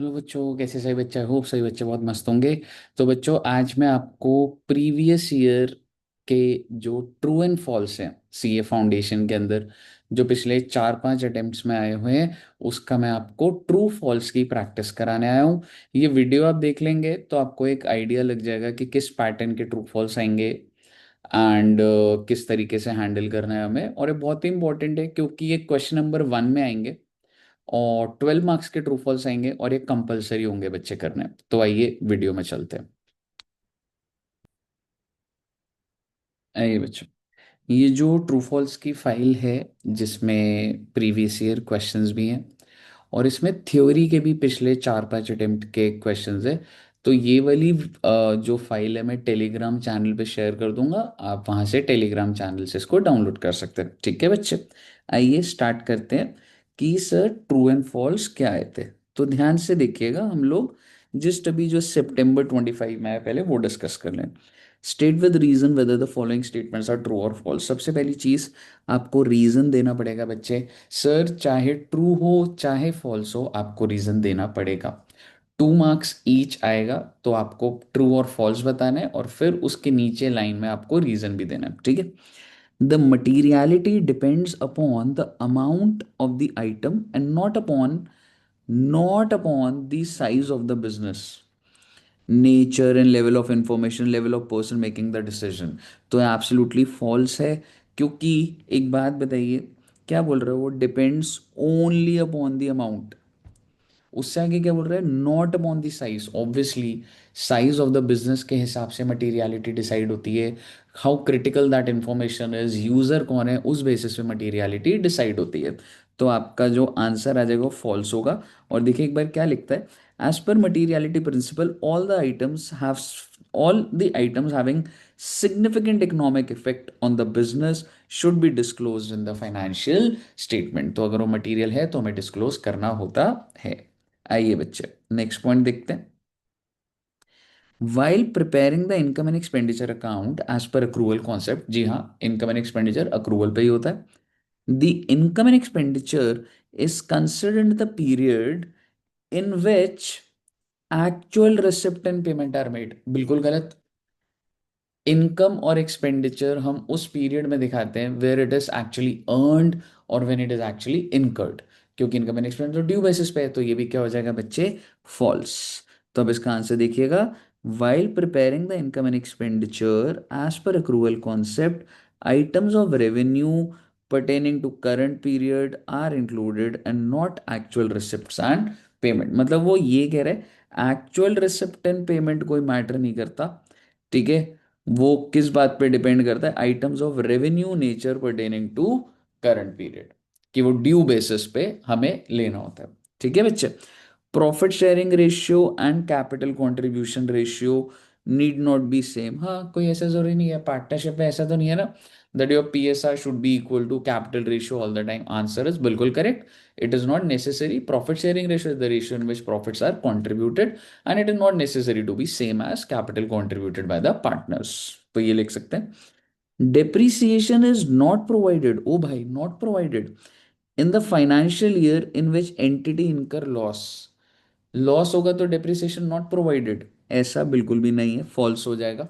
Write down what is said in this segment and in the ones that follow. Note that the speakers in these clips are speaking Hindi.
हेलो बच्चों, कैसे सही बच्चे? होप सही बच्चे बहुत मस्त होंगे। तो बच्चों, आज मैं आपको प्रीवियस ईयर के जो ट्रू एंड फॉल्स हैं सीए फाउंडेशन के अंदर, जो पिछले 4-5 अटेम्प्ट्स में आए हुए हैं, उसका मैं आपको ट्रू फॉल्स की प्रैक्टिस कराने आया हूँ। ये वीडियो आप देख लेंगे तो आपको एक आइडिया लग जाएगा कि किस पैटर्न के ट्रू फॉल्स आएंगे एंड किस तरीके से हैंडल करना है हमें। और ये बहुत ही इंपॉर्टेंट है क्योंकि ये क्वेश्चन नंबर 1 में आएंगे और 12 मार्क्स के ट्रू फॉल्स आएंगे और ये कंपलसरी होंगे बच्चे करने। तो आइए वीडियो में चलते हैं। आइए बच्चों, ये जो ट्रू फॉल्स की फाइल है, जिसमें प्रीवियस ईयर क्वेश्चंस भी हैं और इसमें थ्योरी के भी पिछले 4-5 अटेम्प्ट के क्वेश्चंस है। तो ये वाली जो फाइल है मैं टेलीग्राम चैनल पे शेयर कर दूंगा, आप वहां से टेलीग्राम चैनल से इसको डाउनलोड कर सकते हैं। ठीक है बच्चे, आइए स्टार्ट करते हैं कि सर ट्रू एंड फॉल्स क्या आए थे। तो ध्यान से देखिएगा, हम लोग जस्ट अभी जो सितंबर 25 में आया पहले वो डिस्कस कर लें। State with reason whether the following statements are true और फॉल्स। सबसे पहली चीज, आपको रीजन देना पड़ेगा बच्चे। सर चाहे ट्रू हो चाहे फॉल्स हो, आपको रीजन देना पड़ेगा। 2 मार्क्स ईच आएगा, तो आपको ट्रू और फॉल्स बताना है और फिर उसके नीचे लाइन में आपको रीजन भी देना है। ठीक है। The materiality depends upon the amount of the item and not upon the size of the business, nature and level of information, level of person making the decision. तो एब्सोल्युटली फॉल्स है, क्योंकि एक बात बताइए, क्या बोल रहे हो? वो depends only upon the amount. उससे आगे क्या बोल रहे हैं? Not upon the size. Obviously size of the business के हिसाब से मटेरियलिटी डिसाइड होती है। How critical that information is, user कौन है, उस बेसिस पे मटेरियलिटी डिसाइड होती है। तो आपका जो आंसर आ जाएगा वो फॉल्स होगा। और देखिए एक बार क्या लिखता है, as per materiality principle all the items having significant economic effect on the business should be disclosed in the financial statement। तो अगर वो मटेरियल है तो हमें डिस्क्लोज करना होता है। आइए बच्चे नेक्स्ट पॉइंट देखते हैं। While preparing the income and expenditure account as per accrual concept, जी हाँ, इनकम एंड एक्सपेंडिचर अक्रूवल पे ही होता है। The income and expenditure is considered the period in which actual receipt and payment are made. बिल्कुल गलत। इनकम और एक्सपेंडिचर हम उस पीरियड में दिखाते हैं where it is actually earned और when it is actually incurred. क्योंकि income and expenditure due basis पे है, तो ये भी क्या हो जाएगा बच्चे? फॉल्स। तो अब इसका आंसर देखिएगा, while preparing the income and expenditure as per accrual concept, items of revenue pertaining to current period are included and not actual receipts and payment। मतलब वो ये कह रहे हैं एक्चुअल रिसिप्ट एंड पेमेंट कोई मैटर नहीं करता। ठीक है। वो किस बात पे डिपेंड करता है? Items of revenue nature pertaining to current period, कि वो ड्यू बेसिस पे हमें लेना होता है। ठीक है बच्चे। Profit sharing ratio and capital contribution ratio need not be same. हाँ, कोई ऐसा जरूरी नहीं है, पार्टनरशिप में ऐसा तो नहीं है ना that your PSR should be equal to capital ratio all the time. Answer is बिल्कुल correct. It is not necessary. Profit sharing ratio is the ratio in which profits are contributed and it is not necessary to be same as capital contributed by the partners। तो ये लिख सकते हैं। depreciation is not provided, ओ भाई, not provided in the financial year in which entity incur loss। Loss होगा तो डेप्रिसिएशन नॉट प्रोवाइडेड, ऐसा बिल्कुल भी नहीं है, फॉल्स हो जाएगा।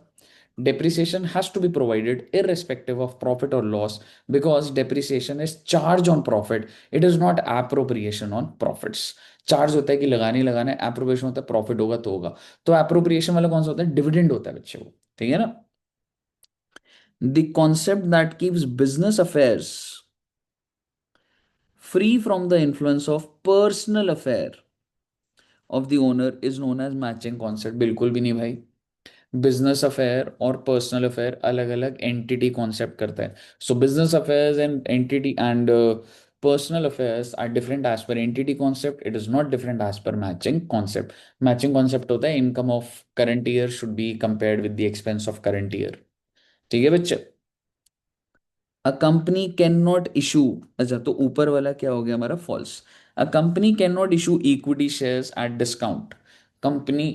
depreciation has to be provided irrespective of profit or loss because depreciation is charge on profit, it is not appropriation on profits। Charge होता है कि लगाने ही लगाना है, एप्रोप्रिएशन होता है प्रॉफिट होगा तो होगा। तो एप्रोप्रिएशन वाला कौन सा होता है? डिविडेंड होता है बच्चे वो। ठीक है ना। The concept that keeps business affairs free from the influence of personal affair of the owner is known as matching concept. बिल्कुल भी नहीं भाई। बिजनेस अफेयर और पर्सनल अफेयर अलग अलग एंटिटी कॉन्सेप्ट करता है। So business affairs and entity and personal affairs are different as per entity concept, it is not different as per matching concept। matching concept होता है income of current year should be compared with the expense of current year। ठीक है बच्चे। A company cannot issue, अच्छा तो ऊपर वाला क्या हो गया हमारा? False. A company cannot issue equity shares at discount. Company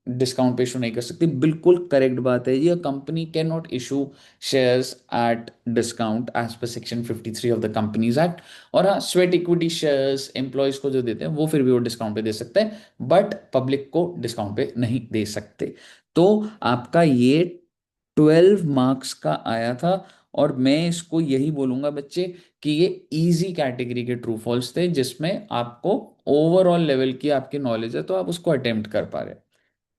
discount पे इशू नहीं कर सकती। बिल्कुल करेक्ट बात है ये, company cannot issue shares at discount as per section 53 of the companies act. और हाँ, स्वेट इक्विटी शेयर्स एम्प्लॉयज को जो देते हैं वो फिर भी वो डिस्काउंट पे दे सकते हैं, बट पब्लिक को डिस्काउंट पे नहीं दे सकते। तो आपका ये 12 मार्क्स का आया था, और मैं इसको यही बोलूंगा बच्चे कि ये इजी कैटेगरी के ट्रू फॉल्स थे, जिसमें आपको ओवरऑल लेवल की आपकी नॉलेज है तो आप उसको अटेम्प्ट कर पा रहे हैं।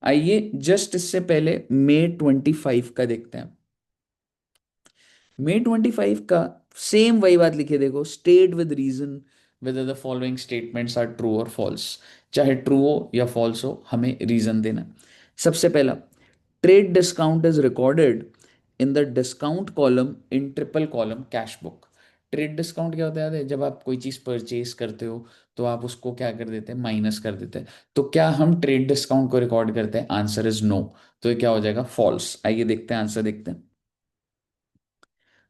आइए जस्ट इससे पहले May 25 का देखते हैं। May 25 का सेम वही बात लिखे, देखो, state with reason whether the following statements are true और फॉल्स। चाहे ट्रू हो या फॉल्स हो, हमें रीजन देना। सबसे पहला, trade discount is recorded in the discount column in triple column cash book. Trade discount क्या होता है याद है? जब आप कोई चीज परचेज करते हो तो आप उसको क्या कर देते हैं, माइनस कर देते हैं। तो क्या हम ट्रेड डिस्काउंट को रिकॉर्ड करते हैं? Answer is no. तो ये क्या हो जाएगा? फॉल्स। आइए देखते हैं आंसर, देखते हैं।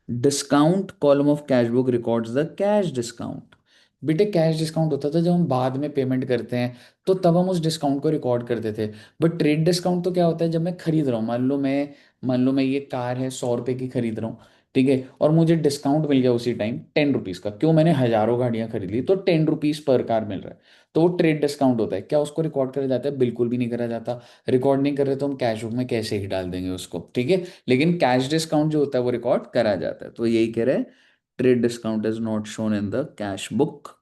Discount column of cash book records the cash discount. बेटे कैश डिस्काउंट होता था जब हम बाद में पेमेंट करते हैं, तो तब हम उस डिस्काउंट को रिकॉर्ड करते थे। बट ट्रेड डिस्काउंट तो क्या होता है? जब मैं खरीद रहा हूँ, मान लो मैं ये कार है 100 रुपए की खरीद रहा हूँ, ठीक है, और मुझे डिस्काउंट मिल गया उसी टाइम 10 रुपीज का। क्यों? मैंने हजारों गाड़ियां खरीद ली तो 10 रुपीज पर कार मिल रहा है। तो वो ट्रेड डिस्काउंट होता है। क्या उसको रिकॉर्ड करा जाता है? बिल्कुल भी नहीं करा जाता। रिकॉर्ड नहीं कर रहे तो हम कैश बुक में कैसे ही डाल देंगे उसको, ठीक है। लेकिन कैश डिस्काउंट जो होता है वो रिकॉर्ड करा जाता है। तो यही कह रहे हैं, trade discount is not shown in the cash book.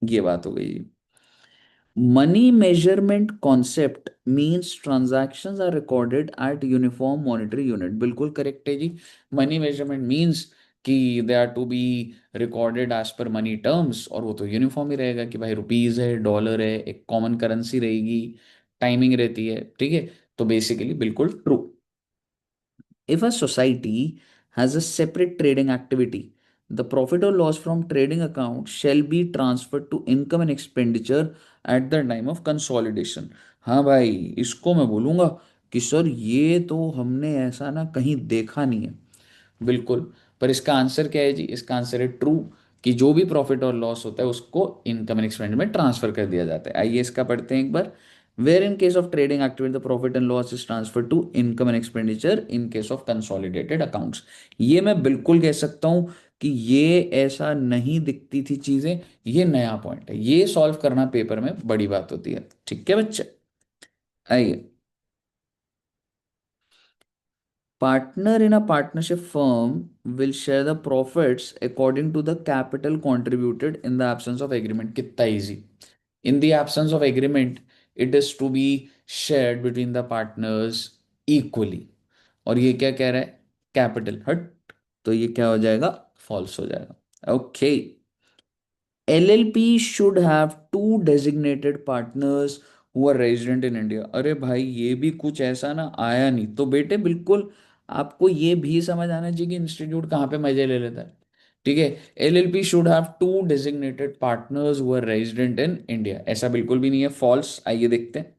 ये बात हो गई। Money measurement concept means transactions are recorded at uniform monetary unit. बिल्कुल करेक्ट है जी। मनी मेजरमेंट मींस कि they are to be recorded as per money terms, और वो तो यूनिफॉर्म ही रहेगा कि भाई रुपीज है, डॉलर है, एक कॉमन करेंसी रहेगी, टाइमिंग रहती है, ठीक है। तो बेसिकली बिल्कुल true. If a society has a separate trading activity, the profit or loss from trading account shall be transferred to income and expenditure at the time of consolidation। हाँ भाई, इसको मैं बोलूंगा कि सर ये तो हमने ऐसा ना कहीं देखा नहीं है। बिल्कुल। पर इसका आंसर क्या है जी? इसका आंसर है ट्रू, कि जो भी प्रॉफिट और लॉस होता है उसको इनकम एंड एक्सपेंस में ट्रांसफर कर दिया जाता है। आइए इसका पढ़ते हैं एक बार। Where in case of trading activity the profit and loss is transfer to income and expenditure in case of consolidated accounts. ये मैं बिल्कुल कह सकता हूं कि ये ऐसा नहीं दिखती थी चीजें। ये नया पॉइंट है, ये सॉल्व करना पेपर में बड़ी बात होती है, ठीक है बच्चे। आइए, partner in a partnership firm will share the profits according to the capital contributed in the absence of agreement। कितना easy। In the absence of agreement, it is to be shared between the partners equally। और ये क्या कह रहा है? कैपिटल हट। तो ये क्या हो जाएगा? फॉल्स हो जाएगा। Okay. LLP should have two designated partners who are resident in India। अरे भाई ये भी कुछ ऐसा ना आया नहीं। तो बेटे बिल्कुल आपको ये भी समझ आना चाहिए कि इंस्टीट्यूट कहाँ पे मजे ले लेता है, ठीक है। LLP should have two designated partners who are resident in India, ऐसा बिल्कुल भी नहीं है, फॉल्स। आइए देखते हैं।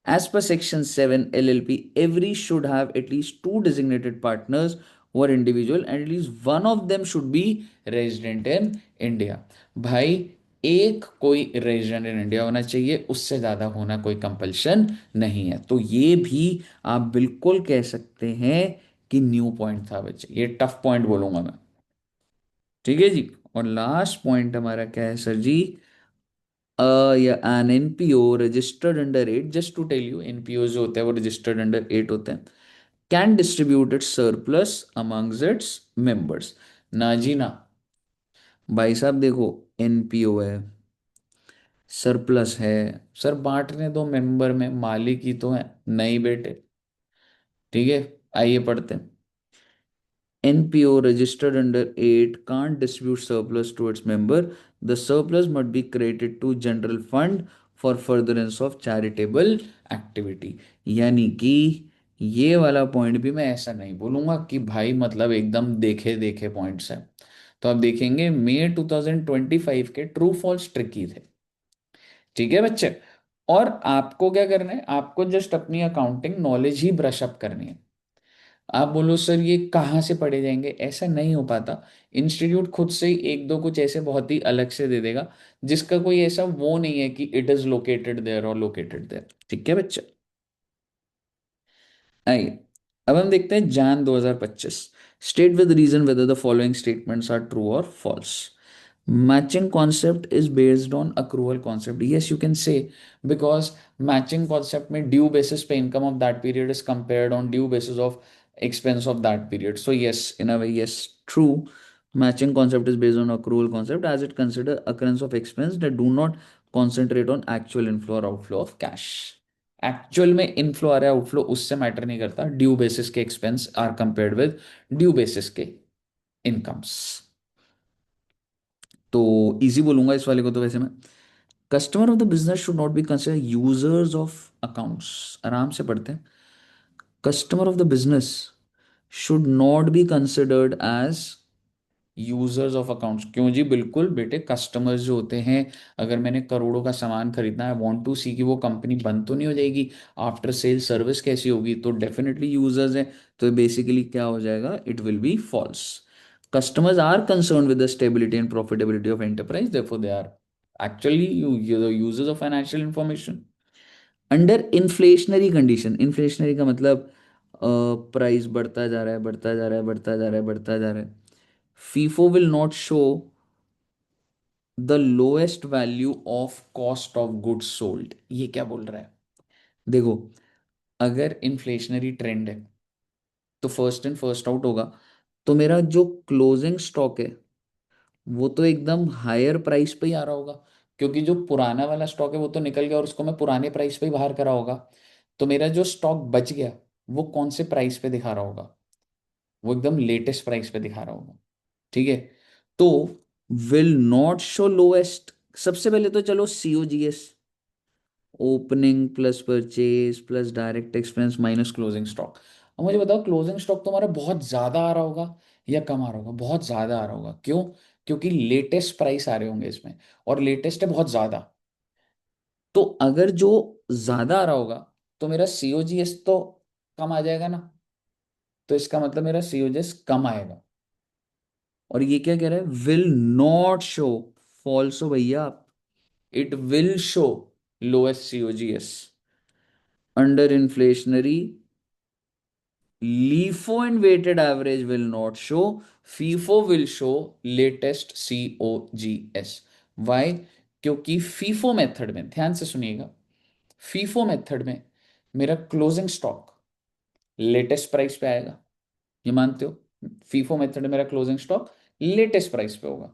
As per Section 7 LLP, every should have at least two designated partners who are individual and at least one of them should be resident in India। भाई एक कोई रेजिडेंट इन इंडिया होना चाहिए, उससे ज़्यादा होना कोई कंपल्शन नहीं है। तो ये भी आप बिल्कुल कह सकते हैं कि न्यू पॉइंट था बच्चे, ये टफ पॉइंट बोलूंगा मैं, ठीक है जी। और लास्ट पॉइंट हमारा क्या है सर जी? या an NPO registered under 8, just to tell you, NPO जो होते हैं वो रजिस्टर्ड अंडर 8 होते हैं, can distribute its surplus amongst its members. ना जी ना। भाई साहब देखो, एनपीओ है, सरप्लस है, सर बांटने दो मेंबर में, मालिक ही तो है नहीं बेटे, ठीक है। आइए पढ़ते हैं। NPO registered under 8 can't distribute surplus to its member. The surplus must be credited to general fund for furtherance of charitable activity। यानी कि ये वाला पॉइंट भी मैं ऐसा नहीं बोलूंगा कि भाई मतलब एकदम देखे देखे पॉइंट्स हैं। तो आप देखेंगे मई 2025 के ट्रू फॉल्स ट्रिकी थे, ठीक है बच्चे। और आपको क्या करना है? आपको जस्ट अपनी अकाउंटिंग नॉलेज ही ब्रश अप करनी है। आप बोलो सर ये कहाँ से पढ़े जाएंगे, ऐसा नहीं हो पाता। इंस्टीट्यूट खुद से ही एक दो कुछ ऐसे बहुत ही अलग से दे देगा, जिसका कोई ऐसा वो नहीं है कि इट इज लोकेटेड देयर और लोकेटेड देयर, ठीक है बच्चे। आई, अब हम देखते हैं Jan 2025। State with reason whether the following statements are true और false. Matching concept is based on accrual concept. Yes, you can say, because matching concept में due basis पे income of that period is compared on due basis of expense of that period. So yes, in a way, yes, true. Matching concept is based on accrual concept as it consider occurrence of expense that do not concentrate on actual inflow or outflow of cash. Actual में इनफ्लो आ रहा है आउटफ्लो उससे मैटर नहीं करता, ड्यू बेसिस के expense are compared with due basis के इनकम्स। तो इजी बोलूंगा इस वाले को तो वैसे मैं, customer of the business should not be consider users of accounts. आराम से पढ़ते हैं। Customer of the business should not be considered as users of accounts. क्यों जी, बिल्कुल बेटे, कस्टमर्स जो होते हैं, अगर मैंने करोड़ों का सामान खरीदना है, वांट टू सी कि वो कंपनी बंद तो नहीं हो जाएगी, आफ्टर सेल सर्विस कैसी होगी, तो डेफिनेटली यूजर्स हैं। तो बेसिकली क्या हो जाएगा, it will be false. Customers are concerned with the stability and profitability of enterprise, therefore they are actually the users of financial information. Under inflationary condition, inflationary का मतलब प्राइस बढ़ता जा रहा है, बढ़ता जा रहा है, बढ़ता जा रहा है, बढ़ता जा रहा है, FIFO will not show the lowest value of cost of goods sold. ये क्या बोल रहा है, देखो, अगर इन्फ्लेशनरी ट्रेंड है तो फर्स्ट इन फर्स्ट आउट होगा, तो मेरा जो क्लोजिंग स्टॉक है वो तो एकदम हायर प्राइस पे ही आ रहा होगा, क्योंकि जो पुराना वाला स्टॉक है वो तो निकल गया और उसको मैं पुराने प्राइस पे ही बाहर करा होगा। तो मेरा जो स्टॉक बच गया वो कौन से प्राइस पे दिखा रहा होगा, वो एकदम लेटेस्ट प्राइस पे दिखा रहा होगा। ठीक है, तो विल नॉट शो लोएस्ट। सबसे पहले तो चलो COGS, opening plus purchase plus direct expense minus closing stock. अब मुझे बताओ, क्लोजिंग स्टॉक तुम्हारा बहुत ज्यादा आ रहा होगा या कम आ रहा होगा? बहुत ज्यादा आ रहा होगा। क्यों? क्योंकि लेटेस्ट प्राइस आ रहे होंगे इसमें, और लेटेस्ट है बहुत ज्यादा। तो अगर जो ज्यादा आ रहा होगा तो मेरा सीओजीएस तो कम आ जाएगा ना, तो इसका मतलब मेरा सीओजीएस कम आएगा। और ये क्या कह रहा है, विल नॉट शो, फॉल्स हो भैया, it will show lowest COGS under inflationary. LIFO and weighted average will not show. FIFO will show latest COGS. Why? क्योंकि FIFO मेथड में, ध्यान से सुनिएगा, FIFO मेथड में मेरा क्लोजिंग स्टॉक लेटेस्ट प्राइस पे आएगा, ये मानते हो? FIFO मेथड में मेरा क्लोजिंग स्टॉक लेटेस्ट प्राइस पे होगा,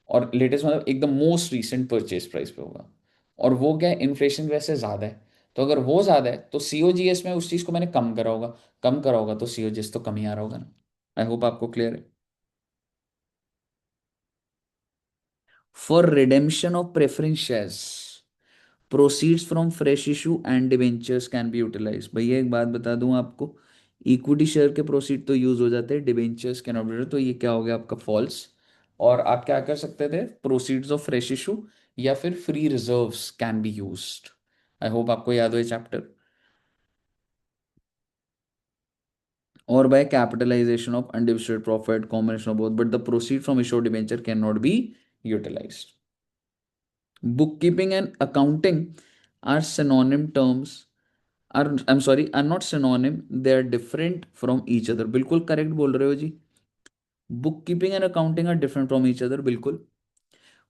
और लेटेस्ट मतलब एकदम मोस्ट रीसेंट परचेज प्राइस पे होगा। और वो क्या है, इन्फ्लेशन वैसे ज़्यादा है, तो अगर वो ज़्यादा है तो सीओजीएस में उस चीज़ को मैंने कम करा होगा, कम करा होगा तो सीओजीएस तो कम ही आ रहा होगा ना। आई होप आपको क्लियर है। For redemption of preference shares, proceeds from fresh issue and debentures can be utilise. भैया एक बात बता दूं आपको, इक्विटी शेयर के प्रोसीड तो यूज हो जाते हैं, डिबेंचर्स कैन नॉट बी, तो ये क्या हो गया आपका फॉल्स। और आप क्या कर सकते थे, प्रोसीड्स ऑफ फ्रेश इशू या फिर free reserves can be used. I hope आपको याद हो ये चैप्टर। और by capitalisation of undistributed profit, combination of both, but the proceed from issue debenture can not be utilised. Bookkeeping and accounting are synonym terms, are, I'm sorry, are not synonym, they are different from each other। बिल्कुल करेक्ट बोल रहे हो जी। Book keeping and accounting are different from each other, बिल्कुल।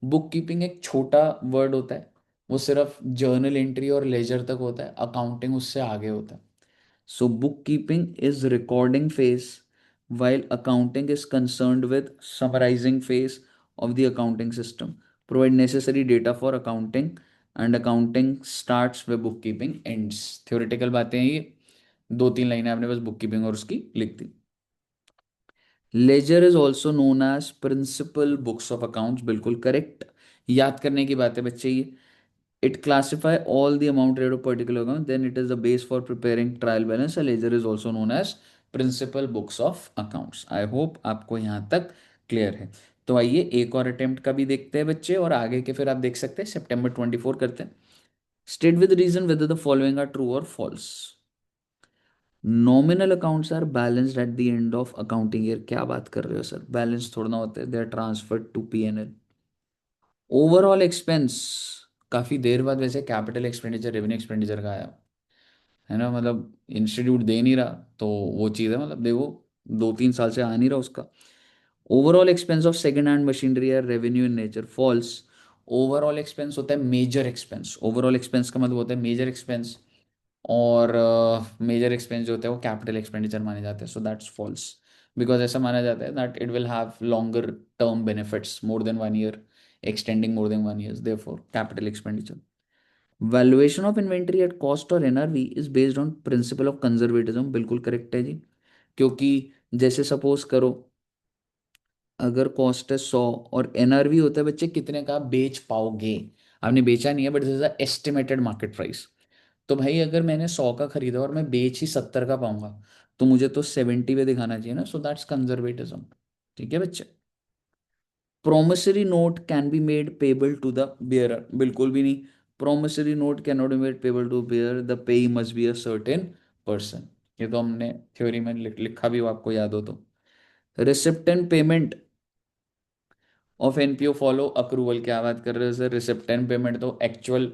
बुक कीपिंग एक छोटा वर्ड होता है, वो सिर्फ जर्नल एंट्री और लेजर तक होता है, अकाउंटिंग उससे आगे होता है। So bookkeeping is recording phase, while accounting is concerned with summarizing phase of the accounting system. Provide necessary data for accounting, and accounting starts where bookkeeping ends. Theoretical बातें हैं ये, दो तीन लाइनें आपने बस bookkeeping और उसकी लिख दी। Ledger is also known as principal books of accounts, बिल्कुल करेक्ट। याद करने की बात है बच्चे ये। It classify all the amount rate of particular account, then it is the base for preparing trial balance. A ledger is also known as principal books of accounts. I hope आपको यहाँ तक क्लियर है। तो आइए एक और अटेम्प्ट का भी देखते हैं बच्चे, और आगे के फिर आप देख सकते हैं सितंबर 24 करते हैं। State with reason whether the following are true और false. Nominal accounts are balanced at the end of accounting year. क्या बात कर रहे हो सर, बैलेंस थोड़ा ना होते हैं, they are transferred to P&L। Overall expense, काफी देर बाद वैसे कैपिटल एक्सपेंडिचर रेवेन्यू एक्सपेंडिचर का आया, है ना, मतलब इंस्टीट्यूट दे नहीं रहा, तो वो चीज़ है, मतलब देखो 2-3 साल से आ नहीं रहा उसका। Overall expense of second hand machinery या revenue in nature false. Overall expense होता है मेजर एक्सपेंस, ओवरऑल एक्सपेंस का मतलब होता है मेजर एक्सपेंस, और मेजर एक्सपेंस जो होते हैं वो कैपिटल एक्सपेंडिचर माने जाते हैं, सो दैट्स फॉल्स। बिकॉज ऐसा माना जाता है that it will have longer term benefits more than 1 year, extending more than 1 year, therefore capital expenditure. Valuation of inventory at cost और NRV is based on principle of conservatism, बिल्कुल करेक्ट है जी। क्योंकि जैसे सपोज करो, अगर कॉस्ट है 100 और एनआरवी होता है बच्चे कितने का आप बेच पाओगे, आपने बेचा नहीं है but this is estimated market price. तो भाई अगर मैंने 100 का खरीदा और मैं बेच ही 70 का पाऊंगा, तो मुझे तो 70 पे दिखाना चाहिए ना, सो दैट्स कंजर्वेटिज्म। ठीक है बच्चे। Promissory note can be made payable to the bearer, बिल्कुल भी नहीं। Promissory note can not be made payable to bearer, the payee must be a certain person. ये तो हमने थ्योरी में लिखा भी हो, आपको याद हो तो। Receipt and payment of NPO follow accrual, क्या बात कर रहे हो सर, रिसिप्ट एंड पेमेंट तो एक्चुअल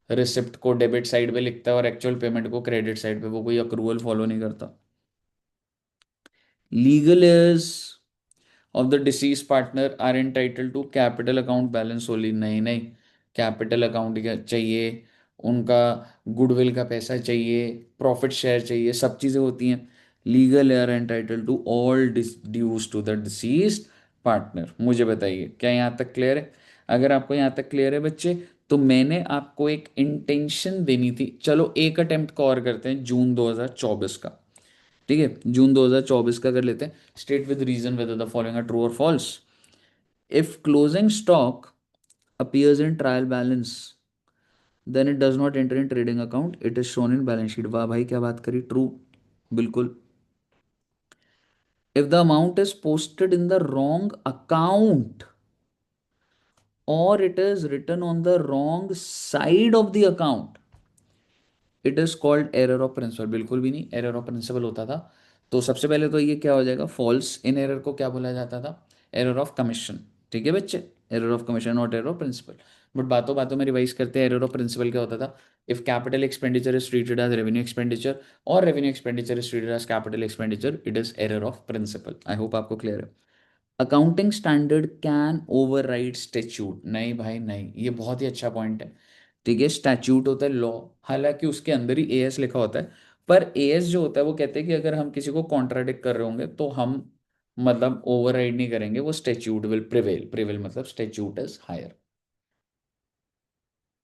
रिसिप्ट को डेबिट साइड पे लिखता है और एक्चुअल पेमेंट को क्रेडिट साइड पे, वो कोई अक्रूवल फॉलो नहीं करता। Legal heirs of the deceased partner are entitle to capital account balance only, नहीं नहीं, कैपिटल अकाउंट चाहिए, उनका गुडविल का पैसा चाहिए, प्रॉफिट शेयर चाहिए, सब चीज़ें होती हैं। Legal are entitle to all dues to the deceased partner. मुझे बताइए क्या यहाँ तक क्लियर है? अगर आपको यहाँ तक क्लियर है बच्चे, तो मैंने आपको एक इंटेंशन देनी थी। चलो एक अटेम्प्ट को और करते हैं, जून 2024 का। ठीक है, जून 2024 का कर लेते हैं। State with reason whether the following are true और false. If closing stock appears in trial balance, then it does not enter in trading account, it is shown in balance sheet। वाह भाई क्या बात करी, ट्रू, बिल्कुल। if the amount is posted in the wrong account or it is written on the wrong side of the account, it is called error of principle, बिल्कुल भी नहीं, एरर ऑफ प्रिंसिपल होता था। तो सबसे पहले तो ये क्या हो जाएगा, फॉल्स। इन एरर को क्या बोला जाता था, एरर ऑफ कमीशन। ठीक है बच्चे, error of commission not error of principle. But बातों बातों में रिवाइज करते हैं, एरर ऑफ प्रिंसिपल क्या होता था, if capital expenditure is treated as revenue expenditure और revenue expenditure is treated as capital expenditure, it is error of principle. I hope आपको क्लियर है। Accounting standard can override statute, नहीं भाई नहीं, ये बहुत ही अच्छा पॉइंट है। ठीक है, स्टैच्यूट होता है लॉ, हालांकि उसके अंदर ही एएस लिखा होता है, पर एएस जो होता है वो कहते हैं कि अगर हम किसी को कॉन्ट्राडिक्ट कर रहे होंगे तो हम मतलब ओवरराइड नहीं करेंगे, वो स्टैच्यूट विल प्रिवेल, प्रिवेल मतलब statute is higher.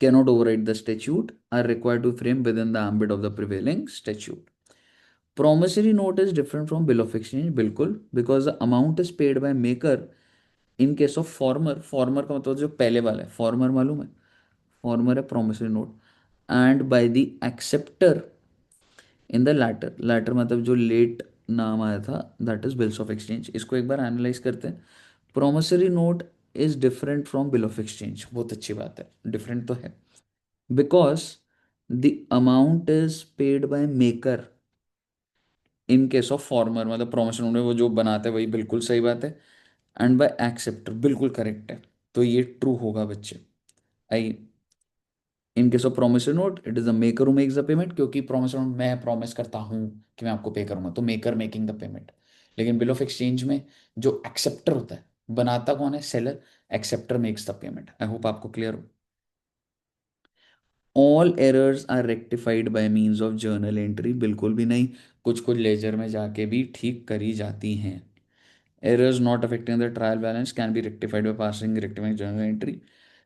cannot override the statute, are required to frame within the ambit of the prevailing statute. Promissory note is different from bill of exchange, बिल्कुल, because the amount is paid by maker in case of former, former का मतलब जो पहले वाला है, former मालूम है, former है promissory note, and by the acceptor in the latter, latter मतलब जो लेट नाम आया था, that is bills of exchange. इसको एक बार एनालाइज करते हैं। Promissory note is different from bill of exchange, बहुत अच्छी बात है, डिफरेंट तो है, because the amount is paid by maker in case of former, मतलब प्रोमिसरी नोट में वो जो बनाते हैं वही, बिल्कुल सही बात है। एंड बाय एक्सेप्टर, बिल्कुल करेक्ट है, तो ये ट्रू होगा बच्चे। I, in case of promissory note it is the maker who makes the payment, क्योंकि प्रोमिसरी नोट मैं प्रॉमिस करता हूं कि मैं आपको पे करूंगा, तो मेकर मेकिंग द पेमेंट। लेकिन बिल ऑफ एक्सचेंज में जो एक्सेप्टर होता है, बनाता कौन है, seller, acceptor makes the payment. I hope आपको क्लियर हो। All errors are rectified by means of journal entry, बिल्कुल भी नहीं, कुछ कुछ लेजर में जाके भी ठीक करी जाती हैं। Errors not affecting the trial balance can be rectified by passing rectifying journal entry.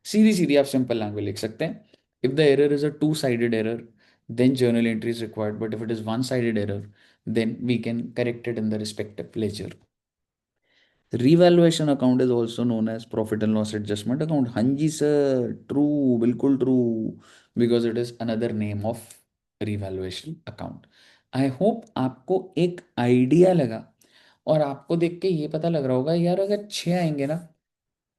सीधी सीधी आप सिंपल लैंग्वेज लिख सकते हैं, if the error is a two sided error then journal entry is required, but if it is one sided error then we can correct it in the respective ledger। revaluation account is also known as profit and loss adjustment account, हाँ जी सर, ट्रू, बिल्कुल true, because it is another name of revaluation account. I hope आपको एक आइडिया लगा, और आपको देख के ये पता लग रहा होगा यार अगर 6 आएंगे ना,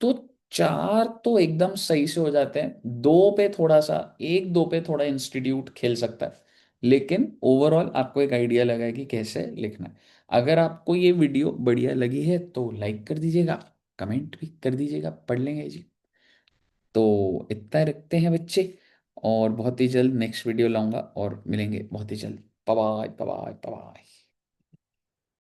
तो 4 तो एकदम सही से हो जाते हैं, 2 पे थोड़ा सा, 1-2 पे थोड़ा इंस्टीट्यूट खेल सकता है, लेकिन ओवरऑल आपको एक आइडिया लगा है कि कैसे लिखना है। अगर आपको ये वीडियो बढ़िया लगी है तो लाइक कर दीजिएगा, कमेंट भी कर दीजिएगा, पढ़ लेंगे जी। तो इतना रखते हैं बच्चे, और बहुत ही जल्द नेक्स्ट वीडियो लाऊंगा और मिलेंगे बहुत ही जल्द। Bye bye bye bye.